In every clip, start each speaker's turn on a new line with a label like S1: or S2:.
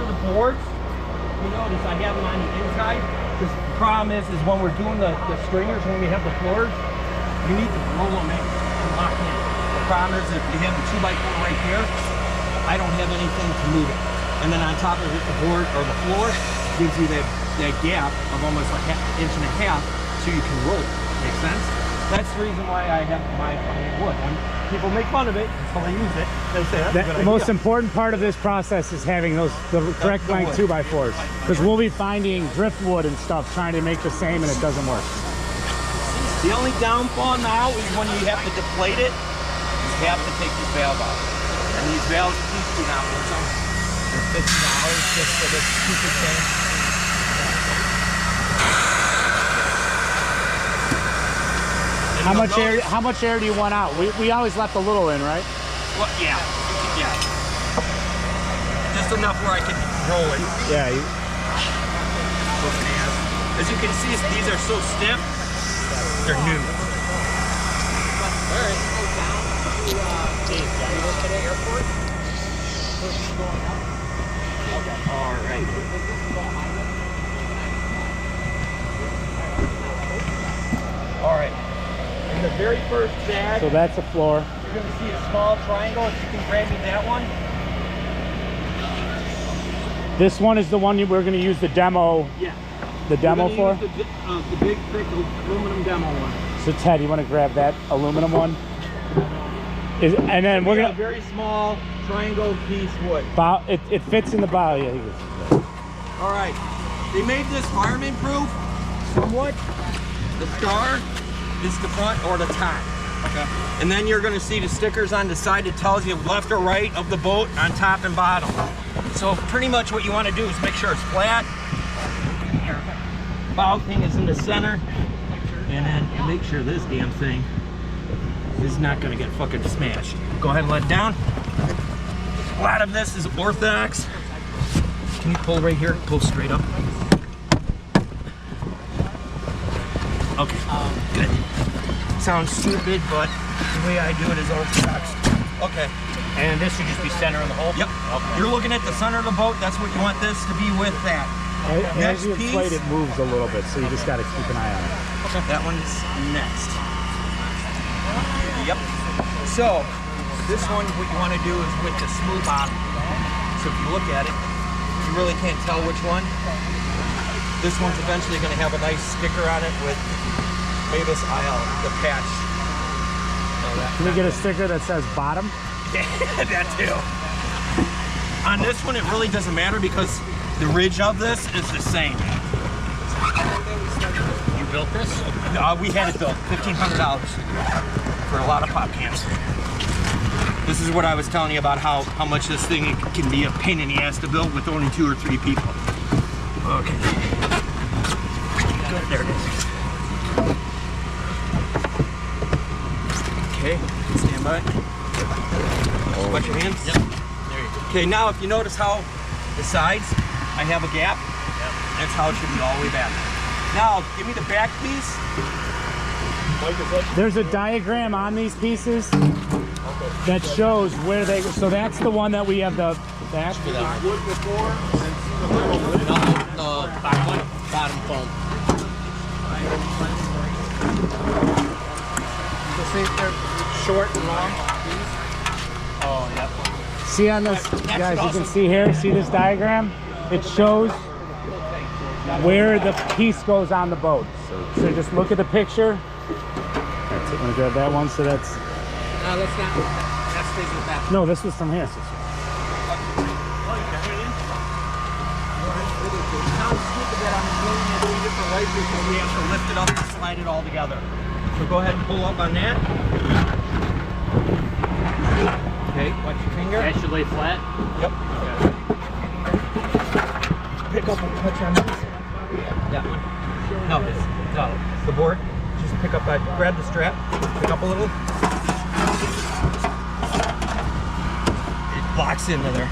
S1: sure the boards, you notice I have them on the inside. Because the problem is when we're doing the stringers, when we have the floors, you need to roll them in and lock in. The problem is if you have the 2x4 right here, I don't have anything to move it. And then on top of it, the board or the floor gives you that gap of almost like an inch and a half so you can roll it. Make sense? That's the reason why I have my wood. People make fun of it until they use it. They say that's a good
S2: The most important part of this process is having the correct length 2x4s, because we'll be finding driftwood and stuff trying to make the same and it doesn't work.
S1: The only downfall now is when you have to deflate it, you have to take this valve out. And these valves, please do not use them. They're $50 just for this stupid thing.
S2: How much air do you want out? We always left a little in, right?
S1: Well, yeah. Just enough where I can roll it.
S2: Yeah.
S1: As you can see, these are so stiff. They're new. All right. All right. All right. In the very first bag,
S2: so that's a floor.
S1: You're going to see a small triangle. If you can grab me that one.
S2: This one is the one we're going to use the demo.
S1: Yeah.
S2: The demo for?
S1: The big, thick aluminum demo one.
S2: So Ted, you want to grab that aluminum one? And then we're gonna
S1: very small triangle piece wood.
S2: It fits in the bow. Yeah.
S1: All right. They made this fireman proof. Somewhat. The star is the front or the top. Okay. And then you're going to see the stickers on the side that tells you left or right of the boat on top and bottom. So pretty much what you want to do is make sure it's flat. Bow thing is in the center. And then make sure this damn thing is not going to get fucking smashed. Go ahead and let it down. A lot of this is orthodox. Can you pull right here? Pull straight up. Okay, good. Sounds stupid, but the way I do it is orthodox. Okay.
S3: And this should just be center in the hole?
S1: Yep. Okay. You're looking at the center of the boat. That's what you want this to be with that.
S2: As you inflate, it moves a little bit, so you just got to keep an eye on it.
S1: Okay. That one's next. Yep. So, this one, what you want to do is with the smooth bottom. So if you look at it, you really can't tell which one. This one's eventually going to have a nice sticker on it with MABAS IL, the patch.
S2: Can we get a sticker that says bottom?
S1: Yeah, that too. On this one, it really doesn't matter because the ridge of this is the same.
S3: You built this?
S1: We had it built, $1,500 for a lot of pop cans. This is what I was telling you about how much this thing can be a pain in the ass to build with only 2 or 3 people. Okay. Good, there it is. Okay, stand by. Watch your hands.
S3: Yep. There you go.
S1: Okay, now if you notice how the sides, I have a gap.
S3: Yep.
S1: That's how it should be all the way back. Now, give me the back piece.
S2: There's a diagram on these pieces that shows where they go. So that's the one that we have the back.
S1: Wood before.
S3: Bottom foam.
S4: So see if they're short and long.
S3: Oh, yep.
S2: See on this, guys, you can see here, see this diagram? It shows where the piece goes on the boat. So just look at the picture. That's it. I'm gonna grab that one. So that's.
S4: No, let's not. That's taking it back.
S2: No, this was from here.
S1: It sounds stupid that I'm doing it 3 different ways because we have to lift it up and slide it all together. So go ahead and pull up on that. Okay, watch your finger.
S3: That should lay flat?
S1: Yep.
S3: Okay.
S1: Pick up and touch on this. That one. No, the board. Just pick up, grab the strap, pick up a little. It locks into there.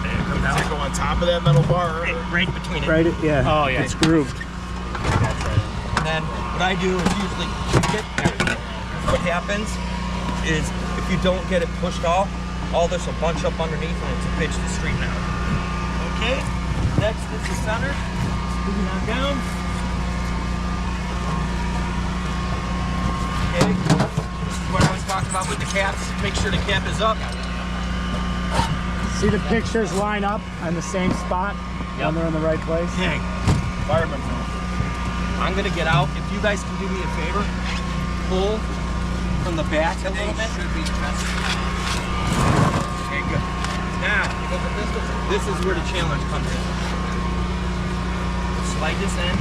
S5: There it comes down. Does it go on top of that metal bar?
S1: Right between it.
S2: Right, yeah.
S3: Oh, yeah.
S2: It's grooved.
S3: That's right.
S1: And then what I do is usually kick it. What happens is if you don't get it pushed off, all this will bunch up underneath and it's a pitch to straighten out. Next is the center. Moving on down. Okay. This is what I was talking about with the caps. Make sure the cap is up.
S2: See the pictures line up in the same spot when they're in the right place?
S1: Okay. Fireman. I'm gonna get out. If you guys can do me a favor, pull from the back a little bit. Should be the best. Okay, good. Now, this is where the challenge comes in. Slide this in.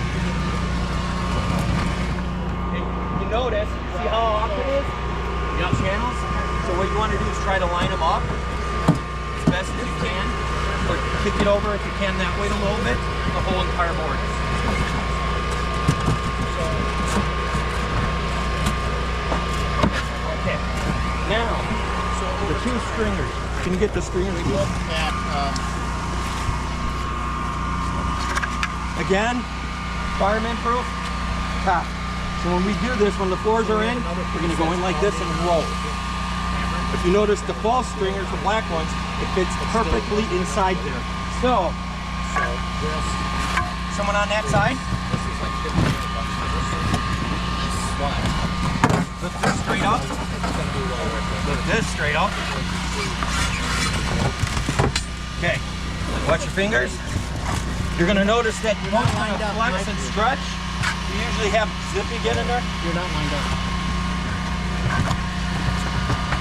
S1: And you notice, see how off it is? Yep. Channels. So what you want to do is try to line them up as best as you can, or kick it over if you can that way a little bit, the whole entire board. Okay. Now, the two stringers. Can you get the stringers? Again, fireman proof, top. So when we do this, when the floors are in, we're gonna go in like this and roll. If you notice the false stringers, the black ones, it fits perfectly inside there. So, someone on that side? Lift this straight up. Lift this straight up. Okay, watch your fingers. You're gonna notice that you don't want to flex and stretch. You usually have zippy get in there.
S4: You're not lined up.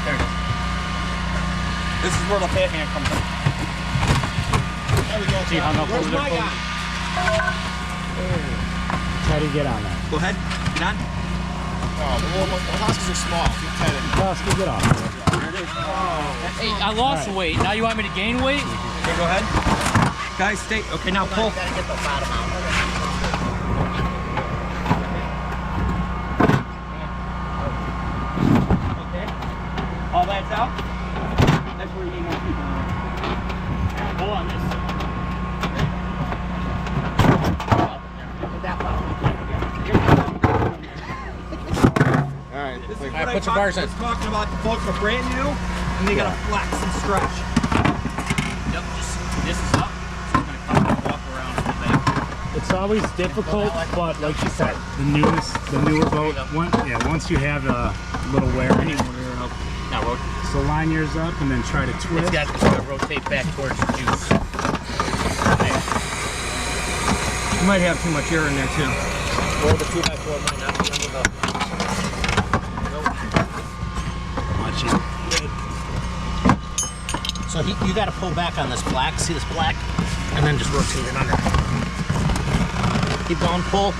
S1: There it is. This is where the fat hand comes in.
S4: There we go.
S2: See how
S4: Where's my guy?
S2: How do you get on that?
S1: Go ahead, get on.
S5: The huskies are small. Keep tight in there.
S2: Let's get off.
S1: There it is.
S3: Hey, I lost weight. Now you want me to gain weight?
S1: Okay, go ahead. Guys, stay. Okay, now pull.
S4: Gotta get the bottom out.
S1: Okay. All that's out. That's where you need more people.
S3: Pull on this.
S5: Alright.
S1: This is what
S4: Alright,
S1: I
S4: put your bars in.
S1: was talking about. The folks are brand new, and they gotta flex and stretch.
S3: Yep, just this is up. So I'm gonna come walk around the back.
S2: It's always difficult, but like you said, the newer boat, once you have a little wear in it,
S3: Now rotate.
S2: so line yours up and then try to twist.
S3: It's gotta rotate back towards the juice.
S1: You might have too much air in there too.
S4: Or the 2x4 might not be under the...
S2: Watch it.
S4: So you got to pull back on this black. See this black? And then just rotate it under. Keep going, pull.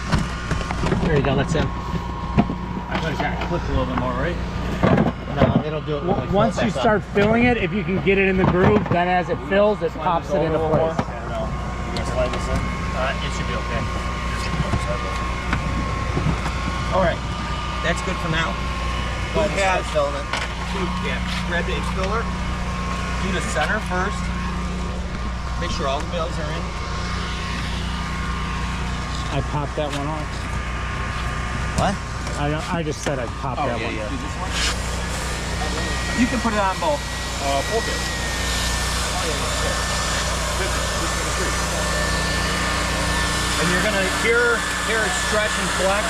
S4: There you go, that's him.
S3: I thought it's gotta clip a little bit more, right?
S4: No, it'll do it. when we pull
S2: Once
S4: back
S2: you
S4: up.
S2: start filling it, if you can get it in the groove, then as it fills, it pops it into place.
S3: It should be okay.
S1: All right, that's good for now. Who has
S4: filling it.
S1: grab the filler, do the center first. Make sure all the bills are in.
S2: I popped that one off.
S4: What?
S2: I just said I popped that one.
S1: Do this one. You can put it on both.
S5: Both it.
S1: And you're gonna hear it stretch and flex.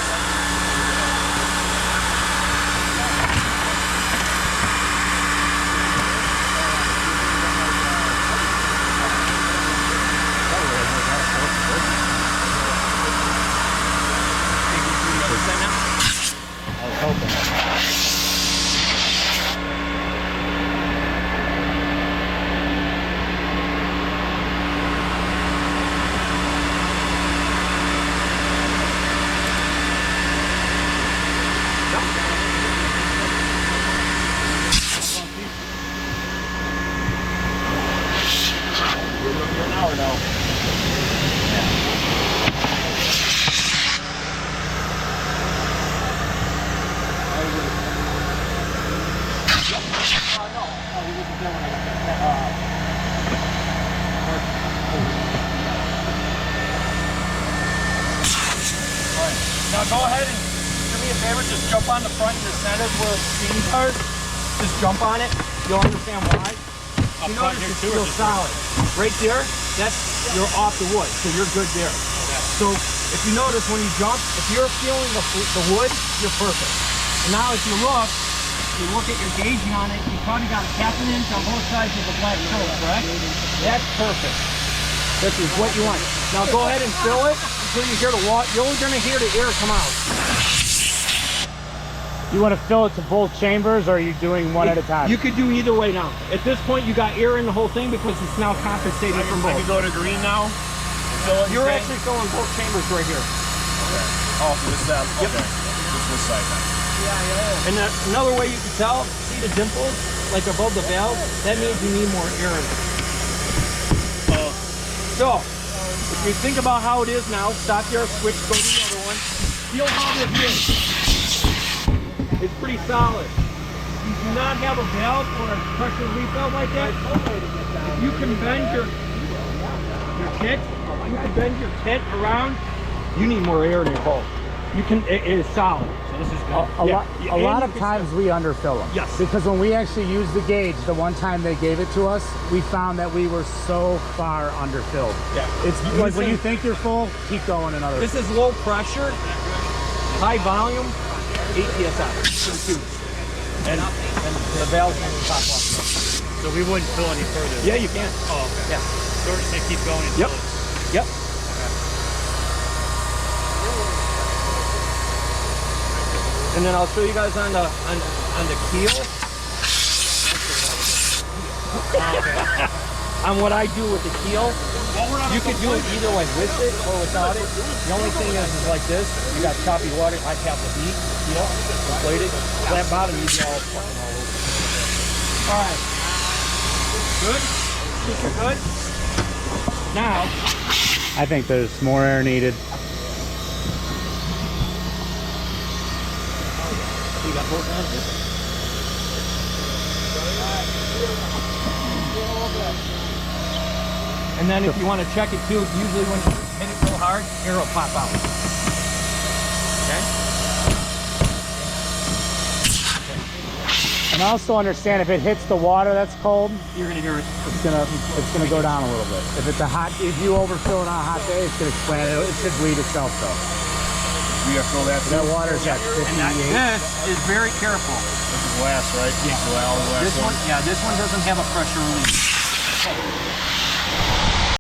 S2: I was hoping.
S1: Now go ahead and do me a favor, just jump on the front and the center where the seams are. Just jump on it. You'll understand why. You notice it's still solid. Right there, you're off the wood, so you're good there. So if you notice when you jump, if you're feeling the wood, you're perfect. And now if you look at your gauging on it, you probably got a 1/2 inch on both sides of the black toe, correct? That's perfect. This is what you want. Now go ahead and fill it until you hear the water. You're only gonna hear the air come out.
S2: You want to fill it to both chambers, or are you doing one at a time?
S1: You could do either way now. At this point, you got air in the whole thing because it's now compensating from both.
S5: I can go to green now.
S1: You're actually filling both chambers right here.
S5: Oh, so this is that.
S1: Yep.
S5: Okay. This side then.
S1: And another way you can tell, see the dimples, like above the valve? That means you need more air in it. So, if you think about how it is now, stop there, switch, go to the other one. Feel how this is. It's pretty solid. You do not have a valve or a pressure relief valve like that. If you can bend your kit, you can bend your kit around, you need more air in your hole. You can, it is solid. So this is good.
S2: A lot of times we underfill them.
S1: Yes.
S2: Because when we actually used the gauge, the one time they gave it to us, we found that we were so far underfilled.
S1: Yeah.
S2: It's like when you think you're full, keep going another.
S1: This is low pressure, high volume, 8 PSI. And the valve can pop off.
S3: So we wouldn't fill any further?
S1: Yeah, you can.
S3: Oh, okay.
S1: Yeah.
S3: So we're just gonna keep going until it's...
S1: Yep. And then I'll show you guys on the keel. On what I do with the keel. You could do it either way, with it or without it. The only thing is like this. You got choppy water. I tap the beat, you know, inflated. Flat bottom, you'd be all fucking all over. All right. Good. Think you're good. Now,
S2: I think there's more air needed.
S1: you got both ends. And then if you want to check it too, usually when you hit it real hard, air will pop out. Okay?
S2: And also understand if it hits the water that's cold,
S1: You're gonna hear it.
S2: it's gonna go down a little bit. If you overfill it on a hot day, it's gonna expand. It should bleed itself though.
S5: We gotta fill that
S2: That water's at 58.
S1: And this is very careful.
S5: This is glass, right?
S1: Yeah.
S5: Glass
S1: This one doesn't have a pressure release.